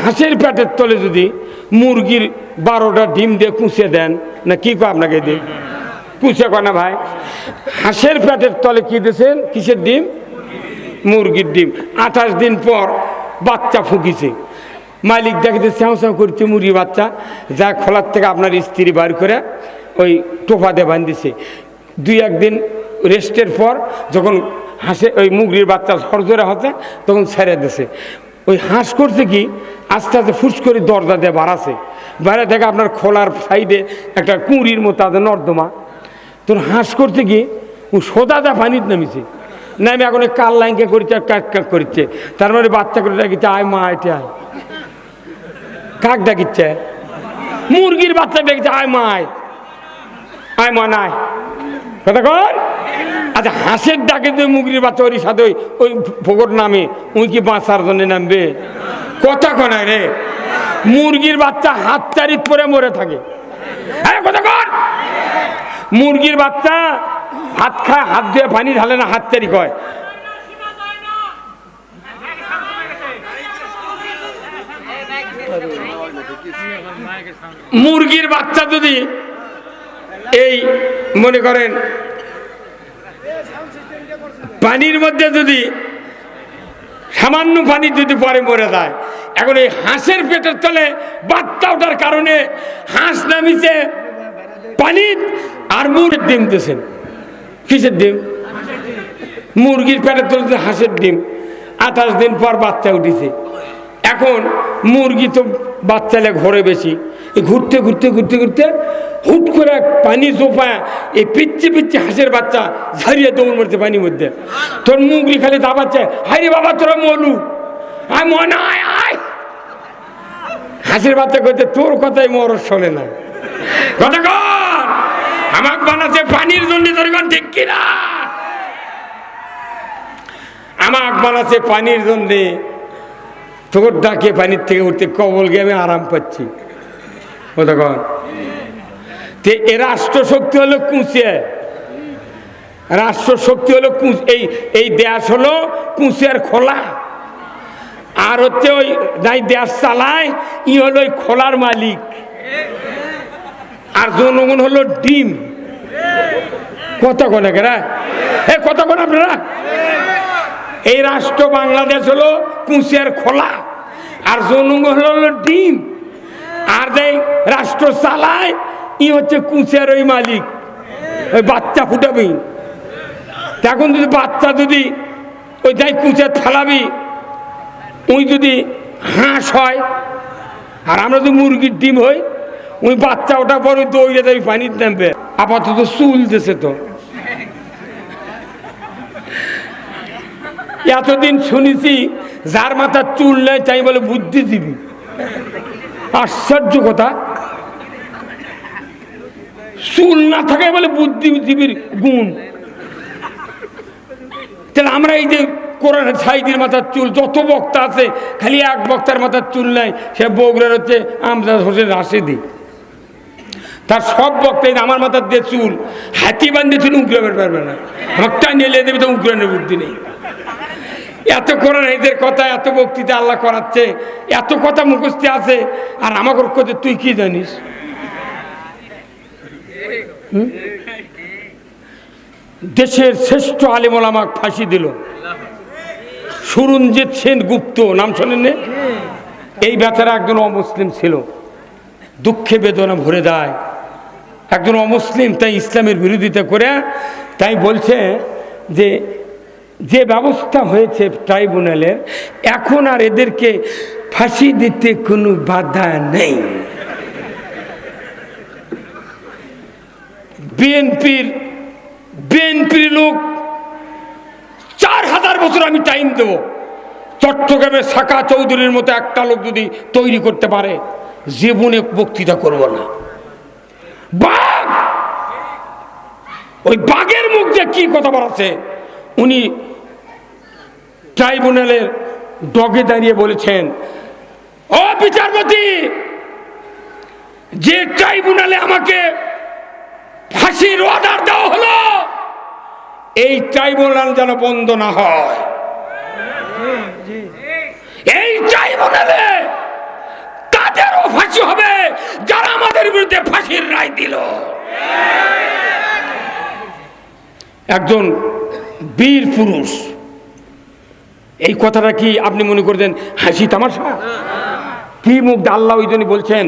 হাঁসের পেটের তলে যদি মুরগির 12টা ডিম দিয়ে কুঁচে দেন না কি কয় আপনাকে দিন কুঁচে কয় না ভাই? হাঁসের পেটের তলে কি দিয়েছেন? কিসের ডিম? মুরগির ডিম। 28 দিন পর বাচ্চা ফুকিছে, মালিক দেখতে চাও চাও করছে মুরগি বাচ্চা, যা খোলার থেকে আপনার স্ত্রী বার করে ওই টোপাতে বাঁধিছে। 2-1 দিন রেস্টের পর যখন হাঁসে ওই মুরগির বাচ্চা সরজরে হচ্ছে তখন ছেড়ে দিছে। ওই হাঁস করছে কি আস্তে আস্তে ফুস করে দরজা দিয়ে বাড়াছে, বাইরে থেকে আপনার খোলার সাইডে একটা কুঁড়ির মতো আছে নর্দমা, তোর হাঁস করছে কি ও সোদাটা পানিতে নামিছে, নামে এখন কাল লাইনকে করছে কাক কাক করছে, তার মানে বাচ্চা করে ডাকিচ্ছে আয় মা এটা আয়। কাক ডাকিচ্ছে? মুরগির বাচ্চা ডাকিচ্ছে আয় মা আয়, আয় মা নাই কথা কর। আচ্ছা হাঁসের ডাকে তো মুরগির বাচ্চা ওর সাথে ওই ফোকর নামে উই কি বাঁচার জন্য নামবে? কথা কনায় রে, মুরগির বাচ্চা হাত চারিত পরে মরে থাকে। হ্যাঁ কথা কর। মুরগির বাচ্চা হাত খায়, হাত দিয়ে পানি ঢালে না, হাত চারি কয়। মুরগির বাচ্চা যদি এই মনে করেন পানির মধ্যে যদি সামান্য পানি যদি পরে মরে যায়, এখন এই হাঁসের পেটের তলে বাচ্চা ওঠার কারণে হাঁস নামিছে পানি আর মুরগির ডিম দিয়েছেন। কিসের ডিম? মুরগির পেটের তলে হাঁসের ডিম। 28 দিন পর বাচ্চা উঠেছে। এখন মুরগি তো বাচ্চালে ঘরে বেশি, ঘুরতে ঘুরতে ঘুরতে ঘুরতে হুট করে পানি জোপায় এই পিচ্ছে পিচ্ছে হাঁসের বাচ্চা ঝাড়িয়ে দৌড় মারছে পানির মধ্যে। তোর মুরগি খালি দাবাচ্ছে, হাইরে বাবা তোরা মলু, আয় মনে আয় আয়। হাঁসের বাচ্চা করছে তোর কথাই মরস শোনে না, কথা কর। আমাকে বানাচ্ছে পানির জন্য, তোর কোন ঠিক কিনা? আমাকে বানাচ্ছে পানির জন্যে, তোর ডাকে পানির থেকে উঠতে কবল গিয়ে আমি আরাম পাচ্ছি। কথা কর। এ রাষ্ট্র শক্তি হলো কুঁচে, রাষ্ট্র শক্তি হলো এই দেশ হলো কুঁচের খোলা, আর হচ্ছে ওই যাই দেশ চালায় ই হলো ওই খোলার মালিক, আর জনগণ হলো ডিম। কথা কনে কেরা? এ কথা কন আপনারা? এই রাষ্ট্র বাংলাদেশ হলো কুঁচের খোলা, আর জনগণ হলো ডিম, আর যাই রাষ্ট্র চালায় ই হচ্ছে কুঁচের ওই মালিক, ওই বাচ্চা ফুটাবি। এখন যদি বাচ্চা যদি ওই যাই কুঁচের ফালাবি, ওই যদি হাঁস হয় আর আমরা যদি মুরগির ডিম হই, ওই বাচ্চা ওটা পর ওই দৌড়ে যাবি পানির নামবে। আপাতত চুল দিছে তো, এতদিন শুনেছি যার মাথার চুল নেই তাই বলে বুদ্ধিজীবী। আশ্চর্য কথা, চুল না থাকে বলে বুদ্ধিজীবীর গুণ। তাহলে আমরা এই যে কোরআন সাইদির মাথার চুল, যত বক্তা আছে খালি এক বক্তার মাথার চুল নাই, সে বগুড়ার হচ্ছে আমজাদ হোসেন রাশেদি, তার সব বক্তা আমার মাথার দিয়ে চুল হাতি বান্ধিয়েছিল, উঁকড়াবের পারবে না, আমাকে টানিয়ে নিয়ে দেবে তো উঁকড়ানোর বুদ্ধি নেই। এত কোরআন এদের কথা, এত বক্তৃতা আল্লাহ করাচ্ছে, এত কথা মুখস্থ আছে, আর আমাকে কথা তুই কি জানিস? দেশের শ্রেষ্ঠ আলেম ওলামাকে ফাঁসি দিল সুরঞ্জিত সেন গুপ্ত, নাম শোনেন? এই বেচারা একজন অমুসলিম ছিল, দুঃখে বেদনা ভরে যায়। একজন অমুসলিম, তাই ইসলামের বিরোধিতা করে তাই বলছে যে যে ব্যবস্থা হয়েছে ট্রাইব্যুনালের, এখন আর এদেরকে ফাঁসি দিতে কোনো বাধা নেই। বিএনপির লোক 4000 বছর আমি টাইম দেব, চট্টগ্রামের সাকা চৌধুরীর মতো একটা লোক যদি তৈরি করতে পারে, জীবনে বক্তৃতা করব না। বাঘ, ওই বাঘের মুখ দিয়ে কি কথা বলাচ্ছে, উনি ট্রাইব্যুনালের ডগে দাঁড়িয়ে বলেছেন, ও বিচারপতি, যে ট্রাইব্যুনালে আমাকে ফাঁসির অর্ডার দেওয়া হলো, এই ট্রাইব্যুনাল যেন বন্ধ না হয়। এই ট্রাইব্যুনালে বিরুদ্ধে ফাঁসির রায় দিল। একজন বীর পুরুষ। এই কথাটা কি আপনি মনে করতেন হাসি তামাশা? কি মুখ দিয়ে আল্লাহ ওই জন্য বলছেন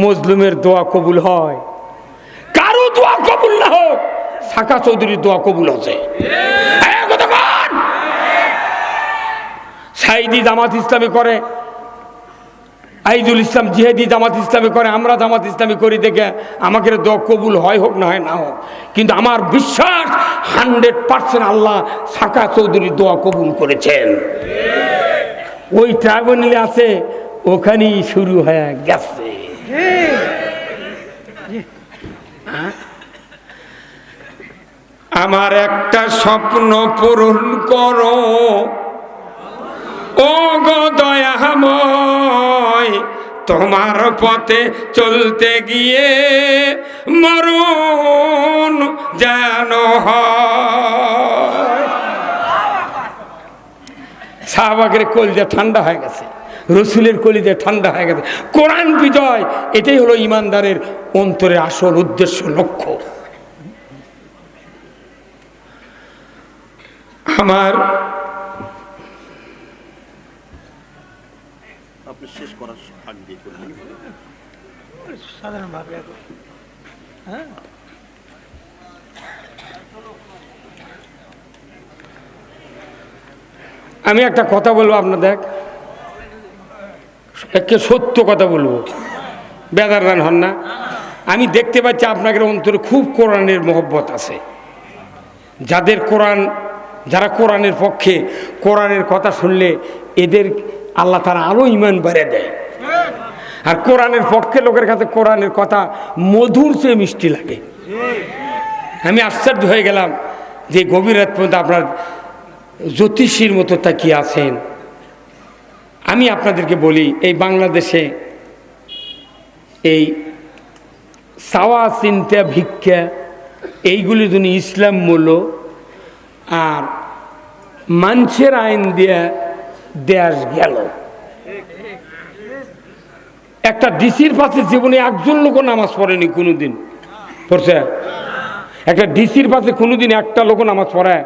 মজলুমের দোয়া কবুল হয়, কারো দোয়া কবুল না হোক সাকা চৌধুরীর দোয়া কবুল হচ্ছে। সাইদি জামাত ইসলামী করে, আইজুল ইসলাম জিহাদি জামাত ইসলামী করে, আমরা জামাত ইসলামী করি দেখে আমাকে দোয়া কবুল হয় হোক না হয় না হোক, কিন্তু আমার বিশ্বাস 100% আল্লাহ সাকা চৌধুরীর দোয়া কবুল করেছেন। ওই ট্রাইব্যুনালে আছে, ওখানেই শুরু হয়ে গেছে। আমার একটা স্বপ্ন পূরণ করো ও গো দয়াময়, তোমার পথে চলতে গিয়ে মরণ যেন হয়। সাহাবাদের কলিজা ঠান্ডা হয়ে গেছে, রসুলের কলিজা ঠান্ডা হয়ে গেছে। কোরআন বিজয়, এটাই হলো ইমানদারের অন্তরে আসল উদ্দেশ্য, লক্ষ্য। আমার শেষ করার আগ দিয়ে সাধারণভাবে আমি একটা কথা বলবো আপনাদের, একে সত্য কথা বলবো, বেদারদান হন না। আমি দেখতে পাচ্ছি আপনাদের অন্তরে খুব কোরআনের মহব্বত আছে। যাদের কোরআন, যারা কোরআনের পক্ষে, কোরআনের কথা শুনলে এদের আল্লাহ তারা আরো ইমান বেড়ে দেয়। আর কোরআনের পক্ষে লোকের কাছে কোরআনের কথা মধুর চেয়ে মিষ্টি লাগে। আমি আশ্চর্য হয়ে গেলাম যে গভীর রাত পর্যন্ত আপনার জ্যোতিষীর মতো তাকিয়ে আছেন। আমি আপনাদেরকে বলি, এই বাংলাদেশে এই চাওয়া চিন্তা ভিক্ষা এইগুলি যদি ইসলাম মূল্য আর মানুষের আইন দিয়ে দেশ গেল। একটা ডিসির পাশে জীবনে একজন লোক নামাজ পড়েনি কোনোদিন, পড়ছে? একটা ডিসির পাশে কোনোদিন একটা লোক নামাজ পড়ায়?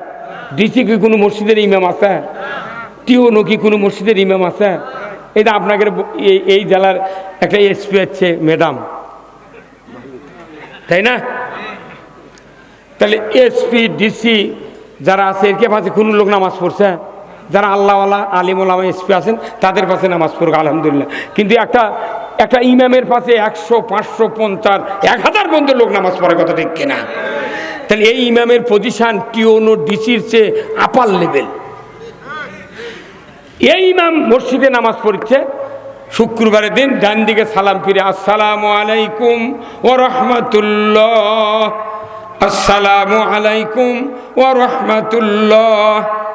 ডিসি কি কোনো মসজিদের ইমাম আছে? টিওনো কি কোনো মসজিদের ইমাম আছে? এটা আপনাকে এই জেলার একটা এসপি আছে ম্যাডাম, তাই না? তাহলে এসপি ডিসি যারা আছে এর পাশে কোনো লোক নামাজ পড়ছে? যারা আল্লাহওয়ালা আলিম ওলামা এসপি আছেন তাদের পাশে নামাজ পড়ুক, আলহামদুলিল্লাহ। কিন্তু একটা ইমামের পাশে 100, 500, 50, 1000 পর্যন্ত লোক নামাজ পড়ে, কথা ঠিক কিনা? তাহলে এই ইমামের পজিশন টিওনো ডিসির চেয়ে আপার লেভেল। এই ইমাম মসজিদে নামাজ পড়ছে শুক্রবারের দিন, ডান দিকে সালাম ফিরে আসসালামু আলাইকুম ওয়া রাহমাতুল্লাহ, আসসালামু আলাইকুম ওয়া রাহমাতুল্লাহ,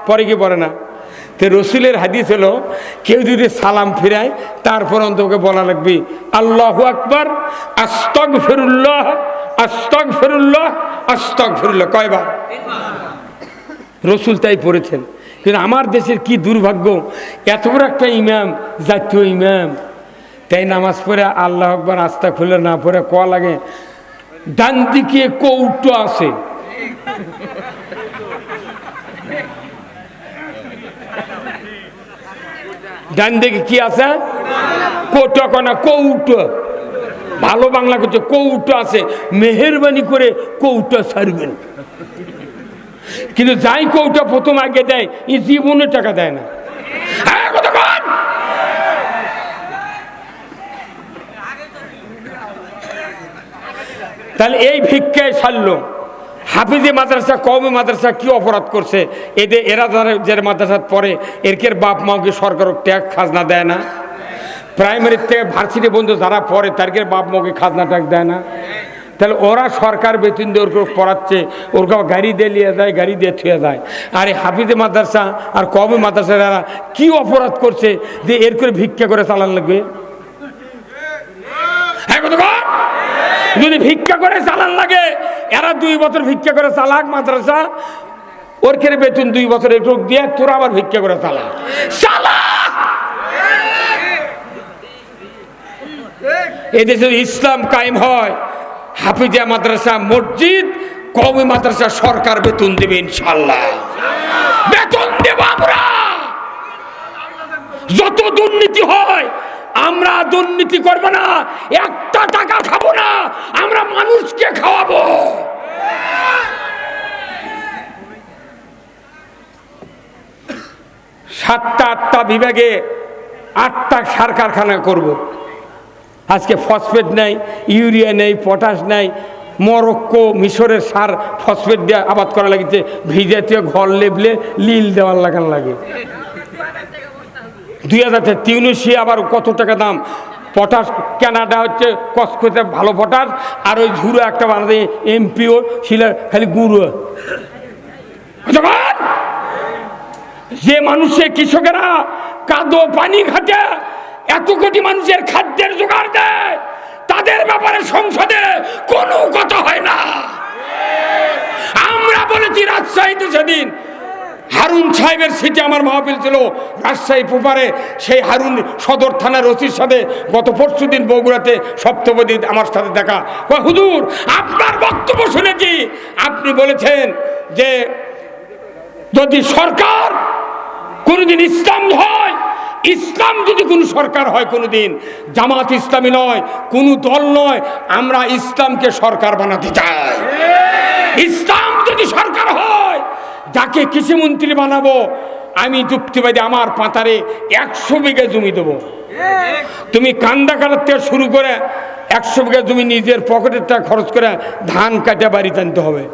পরে কি পড়ে না? তো রসুলের হাদিস হলো কেউ যদি সালাম ফিরায় তারপর অন্তকে বলা লাগবে আল্লাহু আকবার, আস্তাগফিরুল্লাহ, আস্তাগফিরুল্লাহ, আস্তাগফিরুল্লাহ। কয়বার? রসুল তাই পড়েছেন। কিন্তু আমার দেশের কি দুর্ভাগ্য, এত বড় একটা ইমাম, জাতীয় ইমাম, তাই নামাজ পড়ে আল্লাহু আকবার আস্তাগফিরুল্লাহ না পড়ে কোয়া লাগে ডান দিকে কৌটো আছে, ডান দিকে কি আছে? কোটো কনা কৌটো, ভালো বাংলা করছে কৌটো আছে, মেহেরবানি করে কৌটো ছাড়বেন। কিন্তু যাই কৌটা প্রথম আগে দেয় এই জীবনে টাকা দেয় না। তাহলে এই ভিক্ষায় ছাড়লো। হাফিজি মাদ্রাসা, কওমি মাদ্রাসা কি অপরাধ করছে? এরা যারা মাদ্রাসা পড়ে এর বাপ মাকে সরকার ট্যাক্স খাজনা দেয় না? প্রাইমারি থেকে ভার্সিটি বন্ধু যারা পড়ে তাদের বাপ মাকে খাজনা ট্যাক্স দেয় না? তাহলে ওরা সরকার বেতন দিয়ে ওর পড়াচ্ছে, ওর গাড়ি দিয়ে নিয়ে যায়, গাড়ি দিয়ে থুয়ে যায়। আর এই হাফিজি মাদ্রাসা আর কওমি মাদ্রাসা যারা কি অপরাধ করছে যে এর করে ভিক্ষা করে চালান লাগবে? যদি ভিক্ষা করে চালান লাগে, এরা 2 বছর ভিক্ষা করে চালাক মাদ্রাসা, ওর খেয়ে বেতন 2 বছর একটু দিয়ে তোরা আবার ভিক্ষা করে চালা। এদেশে ইসলাম কায়েম হয়, হাফিজিয়া মাদ্রাসা, মসজিদ, কওমি মাদ্রাসা সরকার বেতন দেবে ইনশাআল্লাহ। বেতন দেব আমরা। যত দুর্নীতি হয় আমরা দুর্নীতি করব না, একটা টাকা খাবো না, আমরা মানুষকে খাওয়াবো। সাতটা আটটা বিভাগে 8টা সার কারখানা করব। আজকে ফসফেট নাই, ইউরিয়া নেই, পটাশ নাই। মরক্কো, মিশরের সার ফসফেট দিয়ে আবাদ করা লাগিছে, ভিজাতে ঘর লেবলে লিল দেওয়ার লাগান লাগে। 2000 তিউনিসিয়া আবার কত টাকা দাম। পটাশ কানাডা হচ্ছে কসকোতে ভালো পটাশ, আর ওই ঝুড়ো একটা বানাতে এমপিও ছিল খালি গুঁড়ো। যে মানুষের কৃষকেরা কাদো পানি খাতে এত কোটি মানুষের খাদ্যের জোগাড় দেয়, তাদের ব্যাপারে সংসদে কোনো কথা হয় না। আমরা বলেছি রাজশাহীতে সেদিন হারুন সাহেবের সিটে আমার মাহফিল ছিল রাজশাহী পুপারে, সেই হারুন সদর থানার ওসির সাথে গত পরশুদিন বগুড়াতে সপ্তপদী আমার সাথে দেখা। হুজুর, আপনার বক্তব্য শুনেছি, আপনি বলেছেন যে যদি সরকার কোনোদিন ইসলাম হয়, ইসলাম যদি কোনো সরকার হয়, কোনোদিন জামাত ইসলামী নয়, কোনো দল নয়, আমরা ইসলামকে সরকার বানাতে চাই। ইসলাম যদি সরকার হয়, যাকে কৃষিমন্ত্রী বানাবো, আমি যুক্তিবাদী, আমার পাতারে 100 বিঘা জমি দেবো। তুমি কান্দা কাটার থেকে শুরু করে 100 বিঘা জমি নিজের পকেটের টাকা খরচ করে ধান কাটে বাড়িতে আনতে হবে।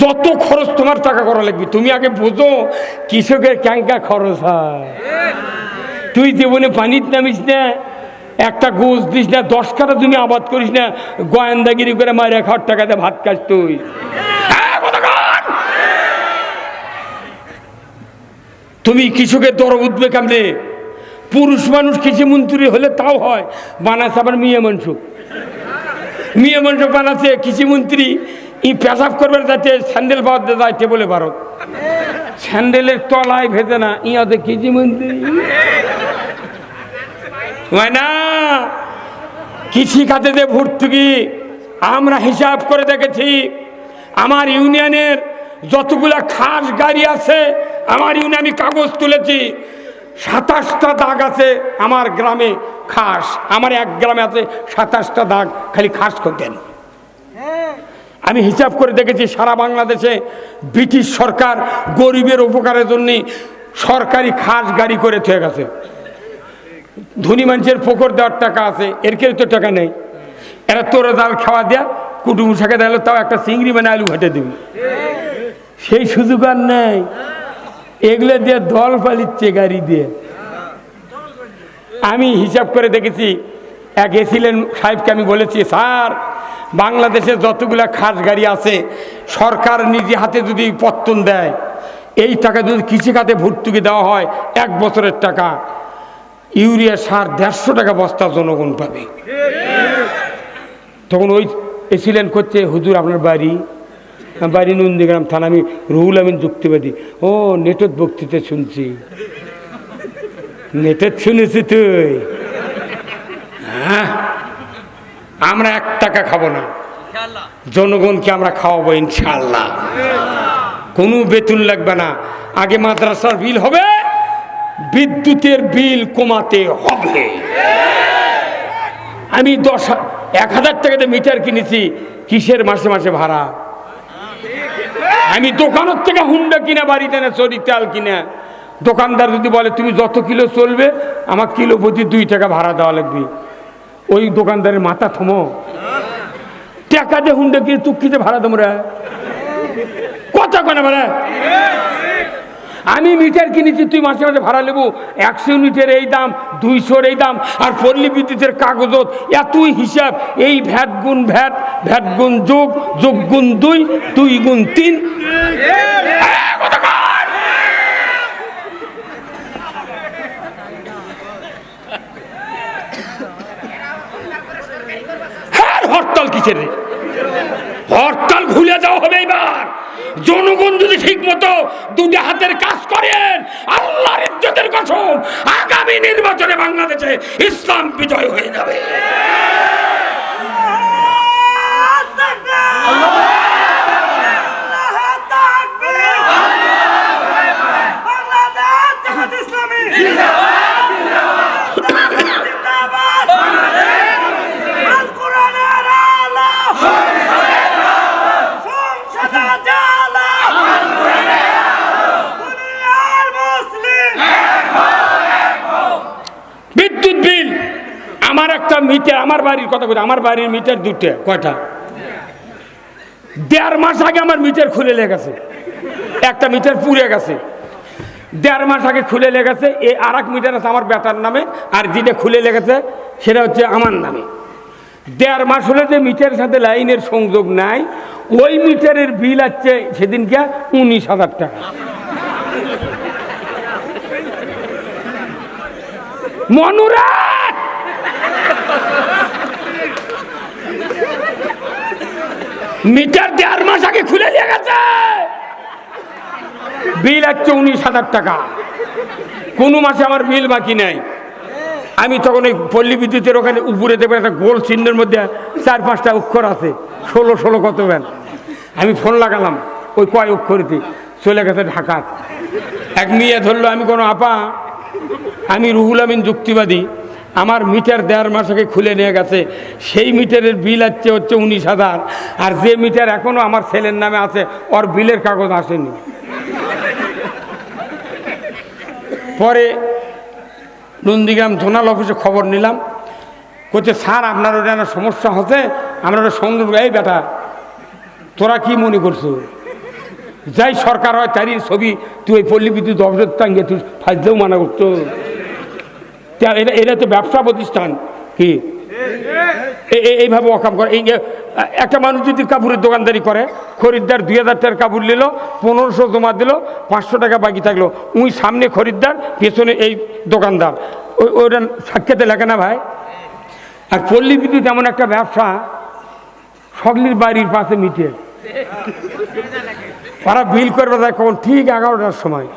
যত খরচ তোমার টাকা করা লাগবে। তুমি আগে বোঝো কৃষকের ক্যাঙ্কা খরচ হয়। তুই জীবনে পানির নামিস না, একটা গোছ দিস না, 10 কাঠা তুমি আবাদ করিস না, গোয়েন্দাগিরি করে মারে খাওয়ার টাকাতে ভাত খাস তুই। তুমি কৃষকের দর উঠবে কেমনে? পুরুষ মানুষ কৃষিমন্ত্রী হলে তাও হয়, বানাচ্ছে আবার মেয়ে মানুষ। মেয়ে মানুষ বানাচ্ছে কৃষিমন্ত্রী, পেশাব করবার যাতে স্যান্ডেল পাওয়া যাইতে বলে ভারত, স্যান্ডেলের তলায় ভেজে না, ইয়াতে কৃষিমন্ত্রী হয় না। কৃষি খাতে যে ভর্তুকি আমরা হিসাব করে দেখেছি, আমার ইউনিয়নের যতগুলা খাস গাড়ি আছে, আমার ইউনিয়নে আমি কাগজ তুলেছি, 27টা দাগ আছে আমার গ্রামে খাস। আমার এক গ্রামে আছে 27টা দাগ খালি খাস করতেন। আমি হিসাব করে দেখেছি সারা বাংলাদেশে ব্রিটিশ সরকার গরিবের উপকারের জন্য সরকারি খাস গাড়ি করে থয়ে গেছে। ধনী মানুষের পুকুর দেওয়ার টাকা আছে, এর কেউ তো টাকা নেই। এরা তোর ডাল খাওয়া দেয়া, কুটুম শাকে দিল, তাও একটা চিংড়ি মানে আলু ঘাটে দিবি, সেই সুযোগ আর নেই। এগুলো দিয়ে দল পালিচ্ছে গাড়ি দিয়ে। আমি হিসাব করে দেখেছি, এক এসিলেন সাহেবকে আমি বলেছি, স্যার বাংলাদেশে যতগুলা খাস গাড়ি আছে সরকার নিজে হাতে যদি পত্তন দেয়, এই টাকা যদি কৃষিখাতে ভর্তুকি দেওয়া হয়, 1 বছরের টাকা ইউরিয়া সার 150 টাকা বস্তা জনগণ পাবে। তখন ওই এসিলেন করছে, হুজুর আপনার বাড়ি? বাড়ি নন্দীগ্রাম থানা। আমি রুহুল আমিন যুক্তিবাদী। ও নেটের বক্তৃতা শুনছি। নেটের শুনেছি তুই? হ্যাঁ, আমরা 1 টাকা খাবো না, জনগণকে আমরা খাওয়াবো ইনশাআল্লাহ। কোনো বেতন লাগবে না। আগে মাদ্রাসার বিল হবে, বিদ্যুতের বিল কমাতে হবে। আমি 1000 টাকাতে মিটার কিনেছি, কিসের মাসে মাসে ভাড়া? আমি দোকানের থেকে হুন্ডা কিনা, বাড়িতে না চরি তেল কিনা। দোকানদার যদি বলে তুমি যত কিলো চলবে আমার কিলো প্রতি 2 টাকা ভাড়া দেওয়া লাগবে, ওই দোকানদারের মাথা থমো। টাকা দিয়ে হুন্ডা কিনে তুকিতে ভাড়া দেবো রে, কথা কেন ভাড়া? আমি মিটার কিনেছি, তুই মাসে মাসে ভাড়া নেবো। 100 ইউনিটের এই দাম, 200-র এই দাম, আর পল্লী বিদ্যুতের কাগজত এতই হিসাব। এই ভ্যাট গুণ ভ্যাট, ভ্যাট গুণ যোগ, যোগ গুণ 2, 2 গুণ 3। হরতাল কিসের? হরতাল ভুলে যাওয়া হবে এবার। জনগণ যদি ঠিক মতো 2 হাতের কাজ করেন, আল্লাহর ইজ্জতের কসম, আগামী নির্বাচনে বাংলাদেশে ইসলাম বিজয় হয়ে যাবে। বিদ্যুৎ বিল আমার একটা মিটার, আমার বাড়ির কথা বলি, আমার বাড়ির মিটার দুটো, কয়টা? 1.5 মাস আগে আমার মিটার খুলে লেগেছে, একটা মিটার পুড়ে গেছে। 1.5 মাস আগে খুলে লেগেছে। এই আর এক মিটার আছে আমার বেটার নামে, আর যেটা খুলে লেগেছে সেটা হচ্ছে আমার নামে। 1.5 মাস হলে যে মিটারের সাথে লাইনের সংযোগ নাই, ওই মিটারের বিল আছে সেদিনকে 19,000 টাকা। মনুরাত মিটার 1.5 মাস আগে খুলে দিয়ে গেছে, বিল আছে 19,000 টাকা। কোনো মাসে আমার বিল বাকি নাই। আমি তখন ওই পল্লী বিদ্যুতের ওখানে উপরে দেবেন একটা গোল চিহ্নের মধ্যে 4-5টা অক্ষর আছে, 16 কত ব্যান। আমি ফোন লাগালাম, ওই কয় অক্ষরিতে চলে গেছে ঢাকা। এক মেয়ে ধরলো, আমি কোনো আপা, আমি রুহুল আমিন যুক্তিবাদী, আমার মিটার 1.5 মাস আগে খুলে নিয়ে গেছে, সেই মিটারের বিল হচ্ছে 19,000, আর যে মিটার এখনো আমার ছেলের নামে আছে ওর বিলের কাগজ আসেনি। পরে নন্দীগ্রাম জোনাল অফিসে খবর নিলাম, বলছে স্যার আপনার ওটা না সমস্যা হচ্ছে, আমরা ওটা সংযোগ। এই বেটা, তোরা কি মনে করছো যাই সরকার হয় তারই ছবি তুই ওই পল্লী বিদ্যুৎ অফিসের টাঙ্গে তুই ফাইজেও মানা করছো? এটা তো ব্যবসা প্রতিষ্ঠান, কি এইভাবে অকাম করে? একটা মানুষ যদি কাপড়ের দোকানদারি করে, খরিদ্দার 2,000 টাকার কাপড় নিল, 1500 জমা দিল, 500 টাকা বাকি থাকলো, ওই সামনে খরিদ্দার, পেছনে এই দোকানদার, ওইটা সাক্ষাতে লেখে না ভাই? আর পল্লী বিদ্যুৎ এমন একটা ব্যবসা, সকলের বাড়ির পাশে মিটে, ওরা বিল করবে যায় কখন? ঠিক 11টার সময়।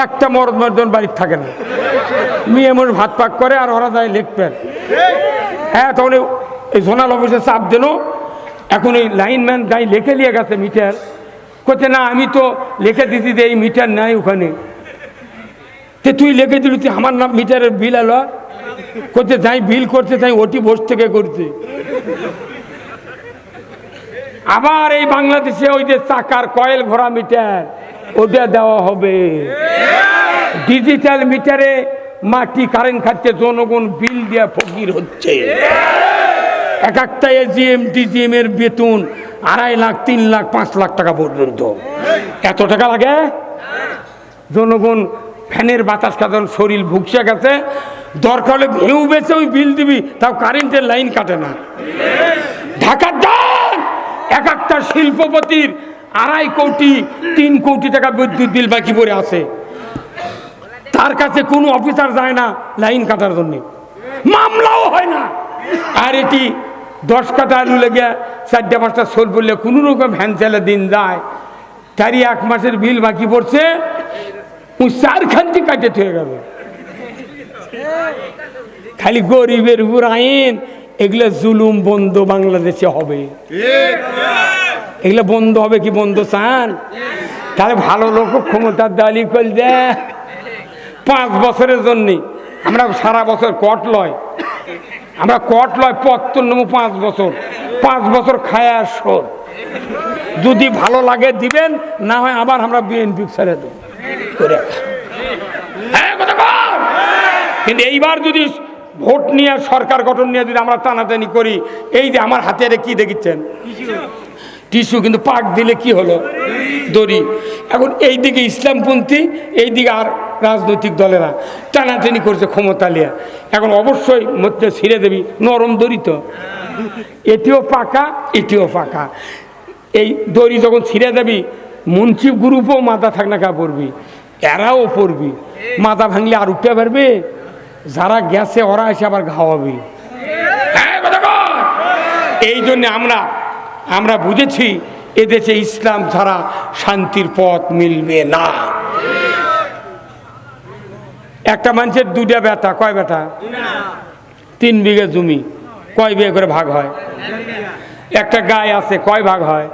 একটা মরদ মর্দন বাড়ির থাকে না, মেয়ে এমন ভাত পাক করে আর ওরা যায় লিখবেন। হ্যাঁ, তখন এই জোনাল অফিসে চাপ দিল। এখন এই লাইনম্যান গাই লিখে নিয়ে গেছে মিটার, করছে না আমি তো লিখে দিতে যে এই মিটার নাই ওখানে। তে তুই লিখে দিলি, তুই আমার নাম মিটারের বিল এলো, করছে যাই বিল করছে তাই ওটি বস থেকে করছে। আবার এই বাংলাদেশে ওই যে চাকার কয়েল ঘোরা মিটার, ওটা দেওয়া হবে। ডিজিটাল মিটারে মাটি কারেন্ট খাচ্ছে, জনগণ বিল দিয়ে ফকির হচ্ছে। এক একটা এজিএম ডিজিএম এর বেতন 2.5 লাখ, 3 লাখ, 5 লাখ টাকা পর্যন্ত। এত টাকা লাগে? জনগণ ফ্যানের বাতাস খাওয়ার শরীর ভুগসে গেছে, দরকার হলে ভেউ বেছে ওই বিল দিবি, তাও কারেন্টের লাইন কাটে না। ঢাকার দান এক একটা শিল্পপতির 2.5 কোটি 3 কোটি টাকা বিদ্যুৎ বিল বাকি পড়ে আছে। তার কাছে কোনো অফিসার যায় না লাইন কাটার জন্য, মামলাও হয় না। আর এটি 10 কাঠা আলু লেগে 4-5টা সোল পড়লে কোনো রকম ভ্যান চালে দিন যায়, তারই 1 মাসের বিল বাকি পড়ছে, ওই 4 খান্তি কাটে হয়ে গেল। খালি গরিবের উপর আইন, এগুলো জুলুম বন্ধ বাংলাদেশে হবে। এগুলো বন্ধ হবে কি? বন্ধ চান? তাহলে ভালো লোক ক্ষমতার দালি করে দেয় 5 বছরের জন্যে। আমরা সারা বছর কট লয়, আমরা কট লয় পত্তন নেবো 5 বছর, 5 বছর খায় আর শোধ। যদি ভালো লাগে দিবেন, না হয় আবার আমরা বিএনপি ছেড়ে দেব। কিন্তু এইবার যদি ভোট নিয়ে সরকার গঠন নিয়ে যদি আমরা টানাটানি করি, এই যে আমার হাতে কি দেখিচ্ছেন টিস্যু, কিন্তু পাক দিলে কি হলো? দড়ি। এখন এই দিকে ইসলামপন্থী, এই দিকে আর রাজনৈতিক দলেরা টানাটানি করছে ক্ষমতা নিয়ে। এখন অবশ্যই মধ্যে ছিঁড়ে দেবি, নরম দড়ি তো, এটিও পাকা এটিও পাকা। এই দড়ি যখন ছিঁড়ে দেবি, মুন্সিফ গ্রুপও মাথা থাক না কা পড়বি, এরাও পড়বি, মাথা ভাঙলে আর উঠতে পারবে? যারা গেছে ওরা এসে আবার ঘাওয়াবি। এই জন্য আমরা বুঝেছি এদেশে ইসলাম ছাড়া শান্তির পথ মিলবে না। একটা মানুষের দুটা বেটা, কয় বেটা? 3 বিঘা জমি, কয় বিঘা করে ভাগ হয়? একটা গায়ে আছে, কয় ভাগ হয়?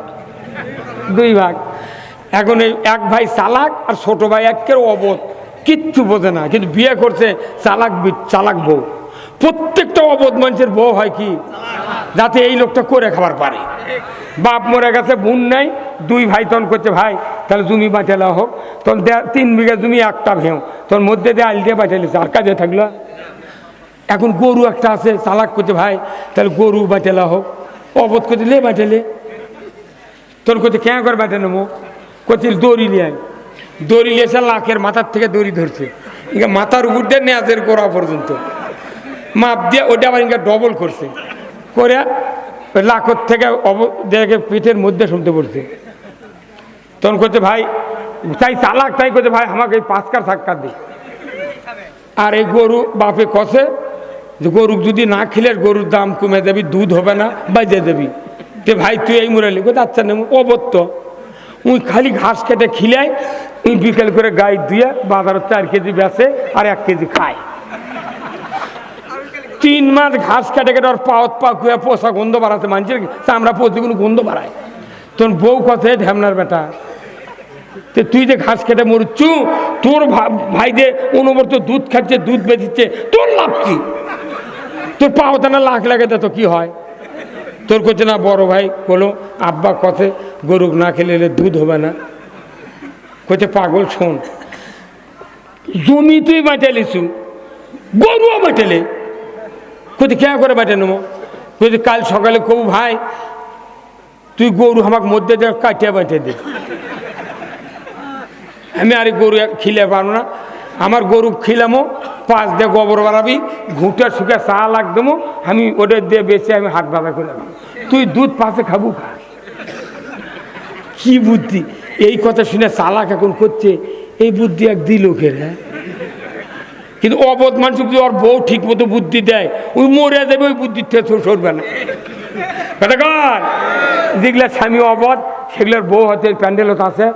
2 ভাগ। এখন এই এক ভাই চালাক আর ছোট ভাই একের অবোধ, কিচ্ছু বোঝে না, কিন্তু বিয়ে করছে চালাক বউ। প্রত্যেকটা অবোধ মানুষের বউ হয় কি, যাতে এই লোকটা করে খাবার পারে। বাপ মরে গেছে, বোন নাই, 2 ভাই তখন করছে ভাই তাহলে জমি বাঁচালা হোক, তখন 3 বিঘা জমি একটা ভেও, তোর মধ্যে দিয়ে আল দিয়ে বাঁচালিছে, আর কাজে থাকলো। এখন গরু একটা আছে, চালাক করছে ভাই তাহলে গরু বাঁচালা হোক, অবোধ করছে লে বাঁচালে, তোর করছে কেন করে বাঁচে নেবো, করছিল দড়ি নিয়ে আয়, দড়ি নিয়ে এসে লাখের মাথার থেকে দড়ি ধরছে, মাথার উপর দিয়ে নেজের গোড়া পর্যন্ত মাপ দিয়ে ওটা আবার ইনকা ডবল করছে, করে লাখর থেকে দেখে পিঠের মধ্যে শুনতে পড়ছে। তখন করছে ভাই তাই চালাক, তাই করছে ভাই আমাকে এই 5 কার সাক্ষাৎ দিই। আর এই গরু বাপে কষে যে গরু যদি না খেলে গরুর দাম কমে যাবি, দুধ হবে না, বাজে দেবি, তে ভাই তুই এই মুরালি কোথায়? আচ্ছা নেব অবত্য, উই খালি ঘাস কেটে খিলাই, উই বিকেল করে গাই দিয়ে বাজারে 4 কেজি বেচে আর 1 কেজি খায়। 3 মাস ঘাস কেটে কেটে ওর পাওয়াত পা কুয়া পোষা গন্ধ বাড়াতে, মানুষের চামড়া পচে কোনো গন্ধ বাড়ায়। তোর বউ কথায় ঢ্যামনার বেটা, তুই যে ঘাস কেটে মরুচ্ছু, তোর ভাই যে অনবরত দুধ খাচ্ছে, দুধ বেঁচেছে, তোর লাভ কি? তোর পাওয়াতে না লাখ লাগে তো কি হয়? তোর করছে না বড় ভাই বলো আব্বা কথে গরু না খেলে দুধ হবে না, করছে পাগল শোন, জমি তুই বাঁচালিছু, গরুও বাঁচালে, কোথায় কেন করে বাঁচে নেবো? বলছি কাল সকালে কবু ভাই তুই গরু আমাকে মধ্যে দিয়ে কাটিয়ে বাঁচে দে, আমি আর গরু খিলে পারবো না, আমার গরু খিলামো 5 দিয়ে গোবর বাড়াবি, ঘুঁটে শুকে চা লাগ দেবো, আমি ওটা দিয়ে বেঁচে আমি হাট বাঁধা করে দেবো, তুই দুধ পাশে খাবো খা। কি বুদ্ধি! এই কথা শুনে চালাক এখন করছে, এই বুদ্ধি এক দিল লোকের। হ্যাঁ, কিন্তু অবোধ মানুষ যদি ওর বউ ঠিক মতো বুদ্ধি দেয়, ওই মরে যাবে, ওই বুদ্ধির থেকে সরবে না। যেগুলা স্বামী অবোধ, সেগুলোর বউ হচ্ছে প্যান্ডেলত আছে,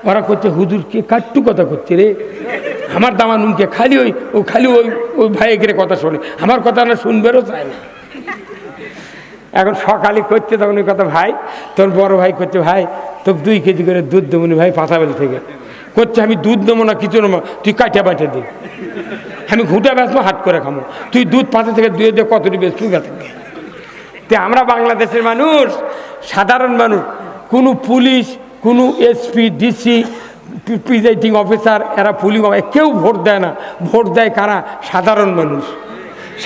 ওরা করছে হুজুর কে কাট্টু কথা করছে রে, আমার দামা নুনকে খালি ওই ভাইয়ের কথা শোনে, আমার কথা না শুনবেরও চায় না। এখন সকালে করছে তখন ওই কথা ভাই, তোর বড় ভাই করছে ভাই তোকে 2 কেজি করে দুধ দেবো ভাই পাতাবেল থেকে, করছে আমি দুধ দেবো না কিছু নেবো, তুই কাটিয়া বাঁচে দে, আমি ঘুঁটে বেচবো হাট করে খামো, তুই দুধ পাতা থেকে দুয়ে দিয়ে কতটি বেচবি বেচে। তে আমরা বাংলাদেশের মানুষ, সাধারণ মানুষ, কোনো পুলিশ, কোনো এসপি, ডিসি, প্রিজাইডিং অফিসার, এরা পুলিশ কেউ ভোট দেয় না। ভোট দেয় কারা? সাধারণ মানুষ।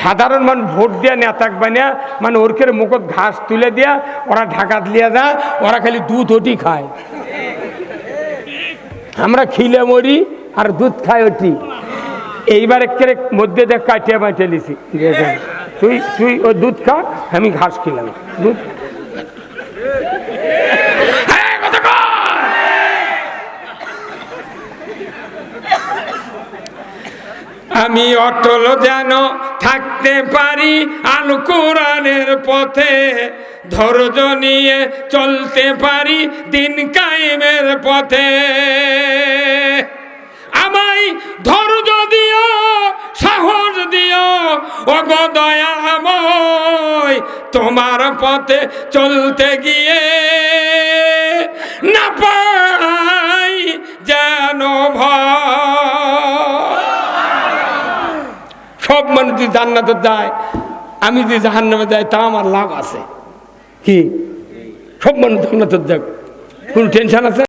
সাধারণ মানুষ ভোট দেওয়া নেতাক বানিয়া, মানে ওরকের মুখত ঘাস তুলে দেয়া, ওরা ঢাকা দিয়ে যায়, ওরা খালি দুধ ওটি খায়, আমরা খিলে মরি আর দুধ খাই ওটি। এইবার একের মধ্যে দেখ কাটিয়ে বাঁচিয়ে লিছি, তুই ও দুধ খা, আমি ঘাস খেলাম দুধ। আমি অটল যেন থাকতে পারি আল কোরআনের পথে, ধৈর্য নিয়ে চলতে পারি দিন কায়েমের পথে। আমায় ধৈর্য দিও, সাহস দিও ওগো দয়াময়, তোমার পথে চলতে গিয়ে না পাই যেন ভয়। সব মানুষ যদি জান্নাতে যায়, আমি যদি জাহান্নামে যাই, তা আমার লাভ আছে কি? সব মানুষ জান্নাতে যাক, কোনো টেনশন আছে?